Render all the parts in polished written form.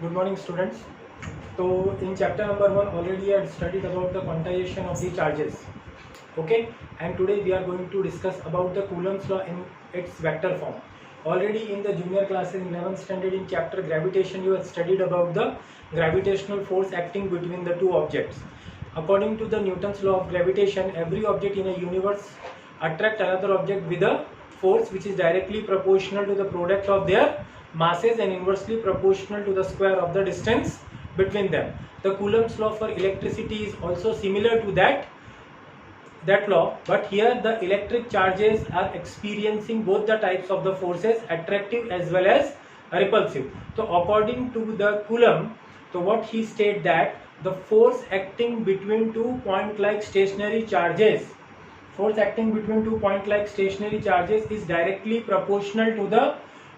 Good morning, students. So, in chapter number 1, already I had studied about the quantization of the charges. Okay, and today we are going to discuss about the Coulomb's law in its vector form. Already in the junior classes in 11th standard in chapter gravitation, you have studied about the gravitational force acting between the two objects. According to the Newton's law of gravitation, every object in a universe attract another object with a force which is directly proportional to the product of their masses and inversely proportional to the square of the distance between them. The Coulomb's law for electricity is also similar to that law, but here the electric charges are experiencing both the types of the forces, attractive as well as repulsive. So according to the Coulomb, so what he stated that the force acting between 2 point-like stationary charges is directly proportional to the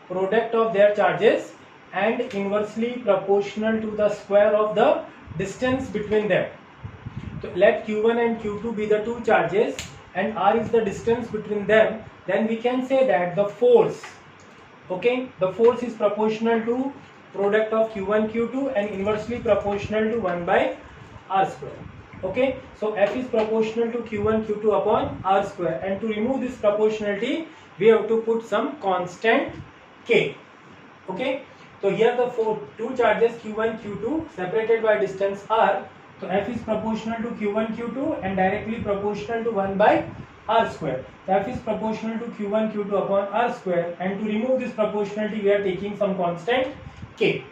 product of their charges and inversely proportional to the square of the distance between them. So let Q1 and Q2 be the two charges and R is the distance between them. Then we can say that the force is proportional to product of Q1 Q2 and inversely proportional to 1 by R square. Okay, so F is proportional to Q1 Q2 upon R square, and to remove this proportionality we have to put some constant K. Okay, so here the two charges Q1 Q2 separated by distance R. So F is proportional to Q1 Q2 and directly proportional to 1 by R square. So F is proportional to Q1 Q2 upon R square, and to remove this proportionality we are taking some constant K.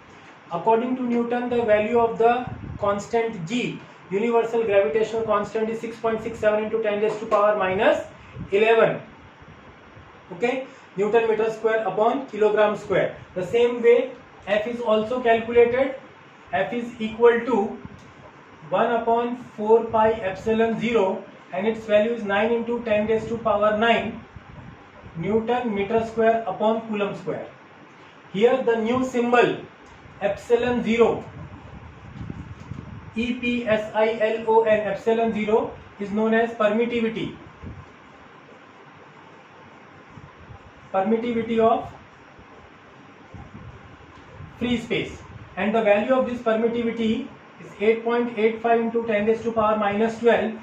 According to Newton, the value of the constant G, universal gravitational constant, is 6.67 into 10 raised to power minus 11. Okay, Newton meter square upon kilogram square. The same way F is also calculated. F is equal to 1 upon 4 pi epsilon 0 and its value is 9 into 10 raised to power 9 Newton meter square upon Coulomb square. Here the new symbol epsilon 0, EPSILON, epsilon 0 is known as permittivity of free space, and the value of this permittivity is 8.85 into 10 raised to power minus 12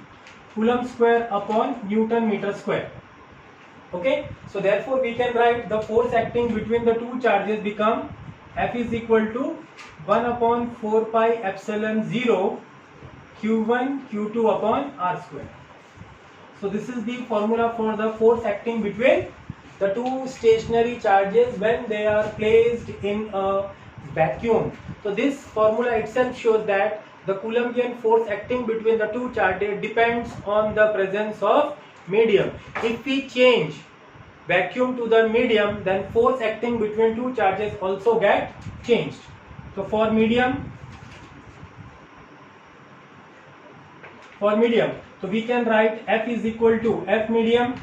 Coulomb square upon Newton meter square. Okay, so therefore we can write the force acting between the two charges become F is equal to 1 upon 4 pi epsilon 0 Q1 Q2 upon R square. So this is the formula for the force acting between the two stationary charges when they are placed in a vacuum. So this formula itself shows that the Coulombian force acting between the two charges depends on the presence of medium. If we change vacuum to the medium, then force acting between two charges also get changed. So for medium, so we can write F is equal to F medium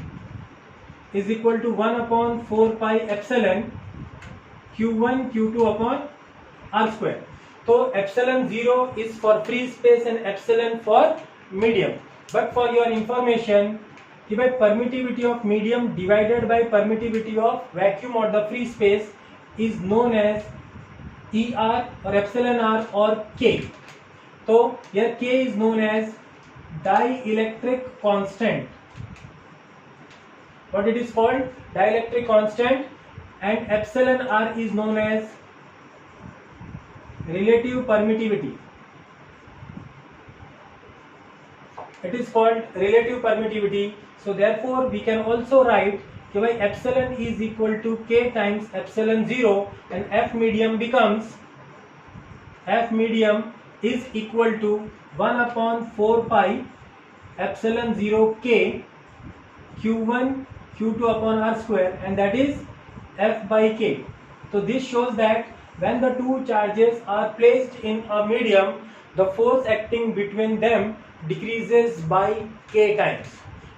is equal to 1 upon 4 pi epsilon Q1 Q2 upon R square. So epsilon 0 is for free space and epsilon for medium. But for your information, permittivity of medium divided by permittivity of vacuum or the free space is known as ER or epsilon R or K. So here K is known as dielectric constant. What it is called? Dielectric constant. And epsilon R is known as relative permittivity. It is called relative permittivity. So therefore we can also write that epsilon is equal to K times epsilon 0, and F medium is equal to 1 upon 4 pi epsilon 0 K Q1 Q2 upon R square, and that is F by K. So this shows that when the two charges are placed in a medium, the force acting between them decreases by K times,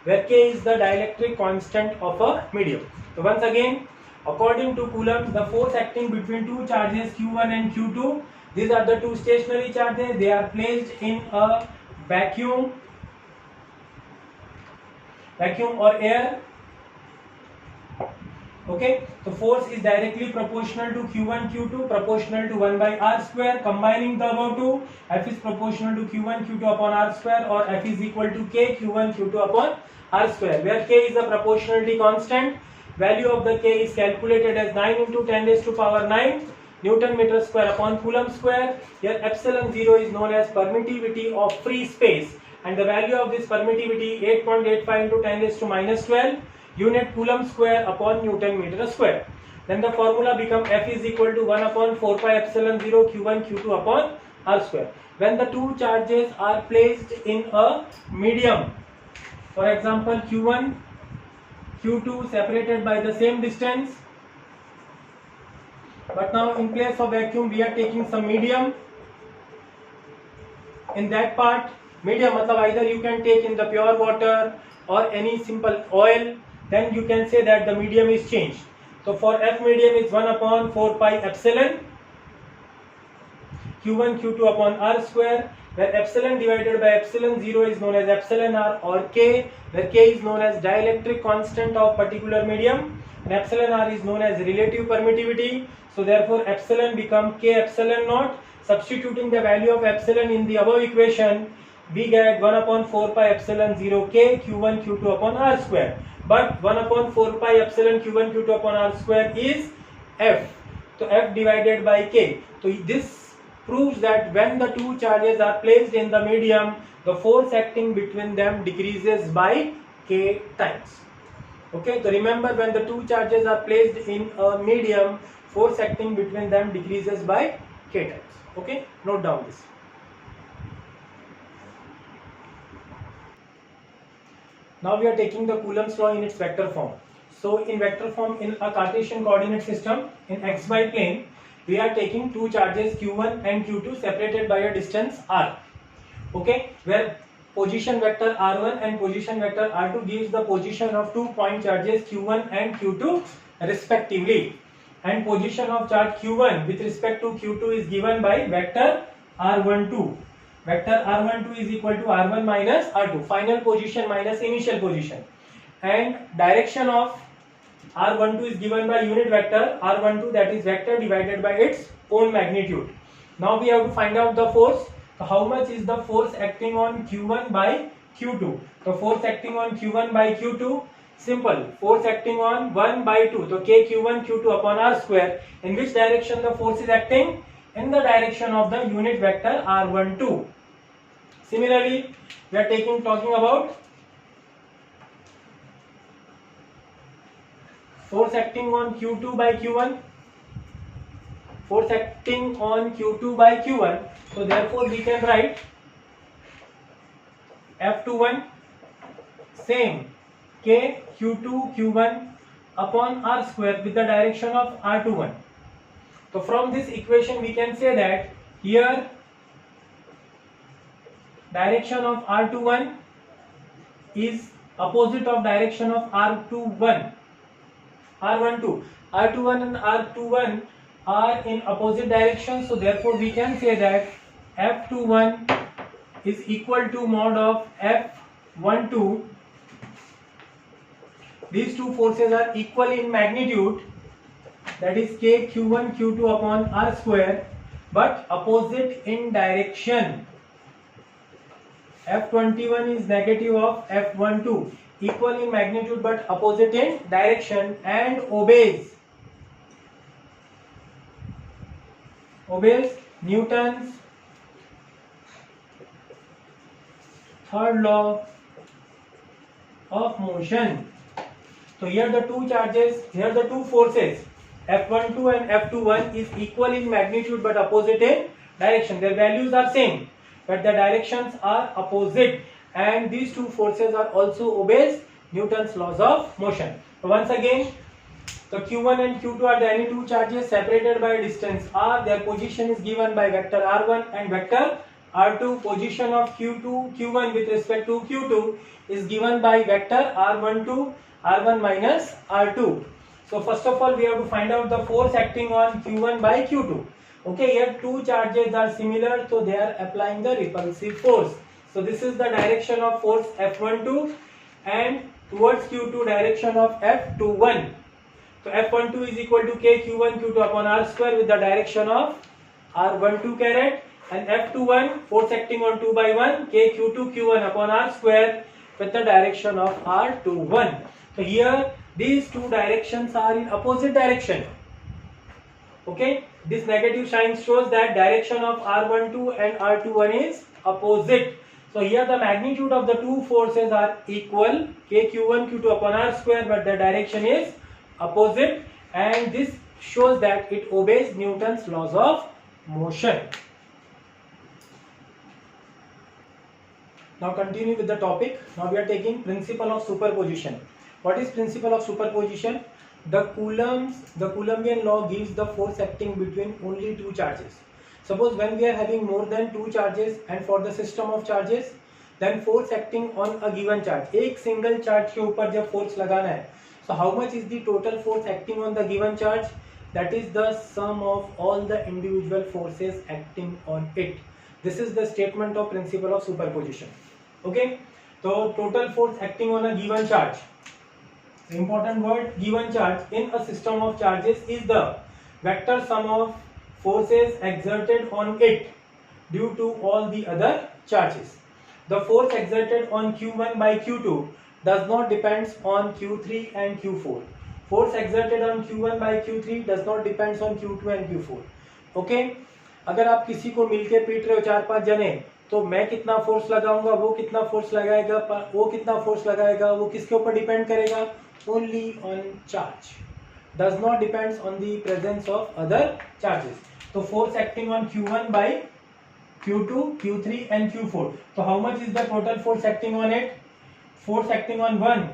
where K is the dielectric constant of a medium. So once again, according to Coulomb, the force acting between two charges Q1 and Q2, these are the two stationary charges, they are placed in a vacuum or air, Okay, so force is directly proportional to Q1, Q2, proportional to 1 by R square. Combining the above two, F is proportional to Q1, Q2 upon R square, or F is equal to K, Q1, Q2 upon R square, where K is the proportionality constant. Value of the K is calculated as 9 into 10 raised to power 9 Newton meter square upon Coulomb square. Here epsilon 0 is known as permittivity of free space, and the value of this permittivity 8.85 into 10 raised to minus 12 unit Coulomb square upon Newton meter square. Then the formula become F is equal to 1 upon 4 pi epsilon 0 Q1 Q2 upon R square. When the two charges are placed in a medium, for example Q1, Q2 separated by the same distance, but now in place of vacuum we are taking some medium. In that part, medium matlab either you can take in the pure water or any simple oil, then you can say that the medium is changed. So for F medium is 1 upon 4 pi epsilon Q1 Q2 upon R square, where epsilon divided by epsilon 0 is known as epsilon R, or K, where K is known as dielectric constant of particular medium and epsilon R is known as relative permittivity. So therefore epsilon become K epsilon naught. Substituting the value of epsilon in the above equation, we get 1 upon 4 pi epsilon 0 K Q1 Q2 upon R square. But 1 upon 4 pi epsilon Q1 Q2 upon R square is F. So F divided by K. So this proves that when the two charges are placed in the medium, the force acting between them decreases by K times. Okay, so remember, when the two charges are placed in a medium, force acting between them decreases by K times. Okay, note down this. Now we are taking the Coulomb's law in its vector form. So in vector form, in a Cartesian coordinate system in xy plane, we are taking two charges Q1 and Q2 separated by a distance R. Okay, where position vector R1 and position vector R2 gives the position of 2 point charges Q1 and Q2 respectively, and position of charge Q1 with respect to Q2 is given by vector R12. Vector R12 is equal to R1 minus R2, final position minus initial position, and direction of R12 is given by unit vector R12, that is vector divided by its own magnitude. Now we have to find out the force. So how much is the force acting on Q1 by Q2? The force acting on Q1 by Q2, simple, force acting on 1 by 2. So K Q1 Q2 upon R square. In which direction the force is acting? In the direction of the unit vector R12. Similarly, we are talking about force acting on Q2 by Q1. Force acting on Q2 by Q1. So therefore we can write F21 same K Q2 Q1 upon R square with the direction of R21. So from this equation we can say that here direction of R21 is opposite of direction of R12. R12 and R21 are in opposite directions, so therefore we can say that F21 is equal to mod of F12. These two forces are equal in magnitude, that is K Q1 Q2 upon R square, but opposite in direction. F21 is negative of F12, equal in magnitude but opposite in direction, and obeys Newton's third law of motion. So here the two charges, here the two forces F12 and F21 is equal in magnitude but opposite in direction. Their values are same, but the directions are opposite, and these two forces are also obeys Newton's laws of motion. So once again, the Q1 and Q2 are the any two charges separated by a distance R. Their position is given by vector R1 and vector R2. Position of Q1 with respect to Q2 is given by vector R12, R1 minus R2. So first of all we have to find out the force acting on Q1 by Q2. Okay, here two charges are similar, so they are applying the repulsive force. So this is the direction of force F12, and towards Q2 direction of F21. So F12 is equal to K Q1 Q2 upon R square with the direction of R12 caret, and F21 force acting on 2 by 1 K Q2 Q1 upon R square with the direction of R21. So here these two directions are in opposite direction. Okay, this negative sign shows that direction of R12 and R21 is opposite. So here the magnitude of the two forces are equal, Kq1 Q2 upon R square, but the direction is opposite, and this shows that it obeys Newton's laws of motion. Now continue with the topic. Now we are taking principle of superposition. What is principle of superposition? The Coulombian law gives the force acting between only two charges. Suppose when we are having more than two charges and for the system of charges, then force acting on a given charge, एक single charge के ऊपर जब force लगाना है, so how much is the total force acting on the given charge? That is the sum of all the individual forces acting on it. This is the statement of principle of superposition. Okay, so total force acting on a given charge. The important word given charge in a system of charges is the vector sum of forces exerted on it due to all the other charges. The force exerted on Q1 by Q2 does not depend on Q3 and Q4. Force exerted on Q1 by Q3 does not depend on Q2 and Q4. Okay? अगर आप किसी को मिलके पीट रहे हो 4-5 जने, तो मैं कितना फोर्स लगाऊंगा, वो कितना फोर्स लगाएगा, वो कितना फोर्स लगाएगा, वो किसके ऊपर डिपेंड करेगा? Only on charge. Does not depends on the presence of other charges. So force acting on Q1 by Q2, Q3 and Q4. So how much is the total force acting on it? Force acting on 1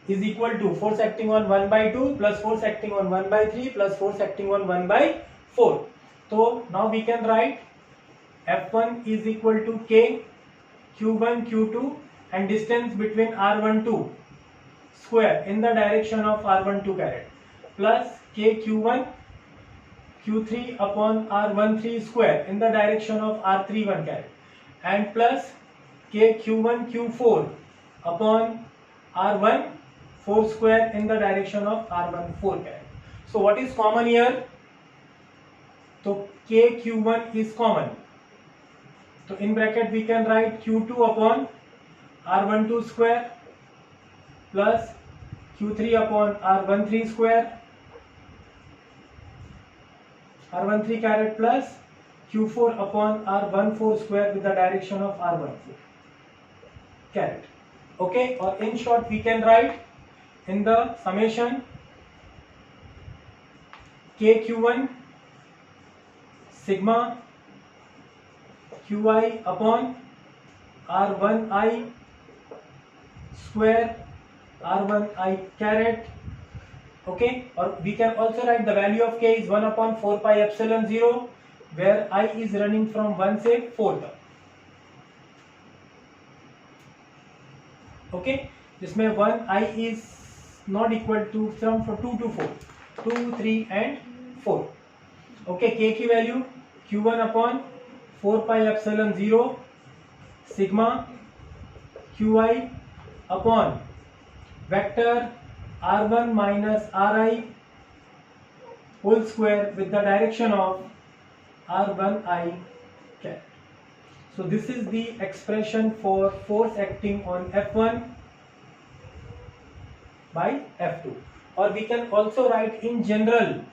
is equal to force acting on 1 by 2 plus force acting on 1 by 3 plus force acting on 1 by 4. So now we can write F1 is equal to K Q1 Q2 and distance between R12 square in the direction of R12 caret plus K Q1 Q3 upon R13 square in the direction of R31 caret and plus K Q1 Q4 upon R14 square in the direction of R14 caret. So what is common here? So K Q1 is common. So in bracket we can write Q2 upon R12 square plus Q3 upon R13 square, R13 caret plus Q4 upon R14 square with the direction of R14 caret. Okay, or in short we can write in the summation KQ1 sigma Qi upon R1I square R1I caret. Okay, or we can also write the value of K is 1 upon 4 pi epsilon 0 where I is running from 1 से 4 तक. Okay, जिसमें 1 I is not equal to from 2 to 4, 2, 3 and 4. Okay, K की value Q1 upon 4 pi epsilon 0 sigma Qi upon vector R1 minus Ri whole square with the direction of R1I caret. So this is the expression for force acting on F1 by F2, or we can also write in general.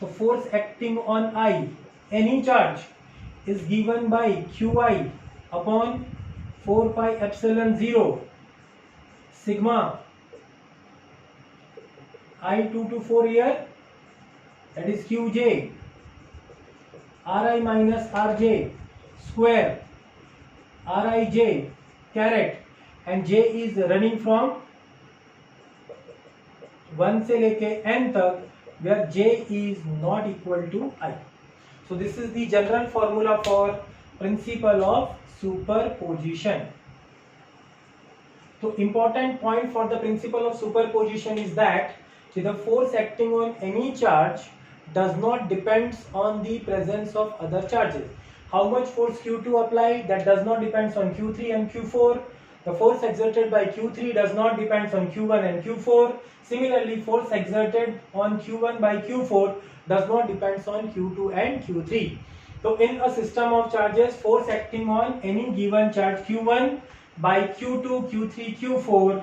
So force acting on I, any charge, is given by Qi upon 4 pi epsilon 0 sigma I2 to 4 here, that is Qj, Ri minus Rj square Rij caret, and J is running from 1 से लेके n तक where J is not equal to I. So this is the general formula for principle of superposition. So important point for the principle of superposition is that the force acting on any charge does not depend on the presence of other charges. How much force Q2 applied, that does not depend on Q3 and Q4. The force exerted by Q3 does not depend on Q1 and Q4. Similarly, force exerted on Q1 by Q4 does not depend on Q2 and Q3. So in a system of charges, force acting on any given charge Q1 by Q2, Q3, Q4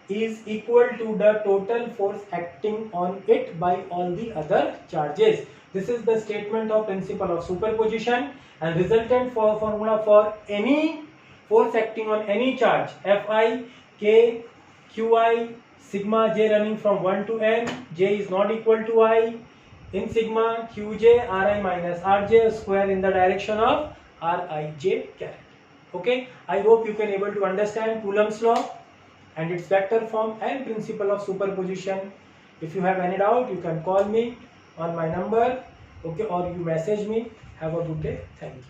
is equal to the total force acting on it by all the other charges. This is the statement of principle of superposition, and resultant formula for any force acting on any charge Fi, K, Qi, sigma j running from 1 to n, j is not equal to I, in sigma Qj Ri minus Rj square in the direction of Rij caret. Okay, I hope you can able to understand Coulomb's law and its vector form and principle of superposition. If you have any doubt, you can call me on my number, okay, or you message me. Have a good day. Thank you.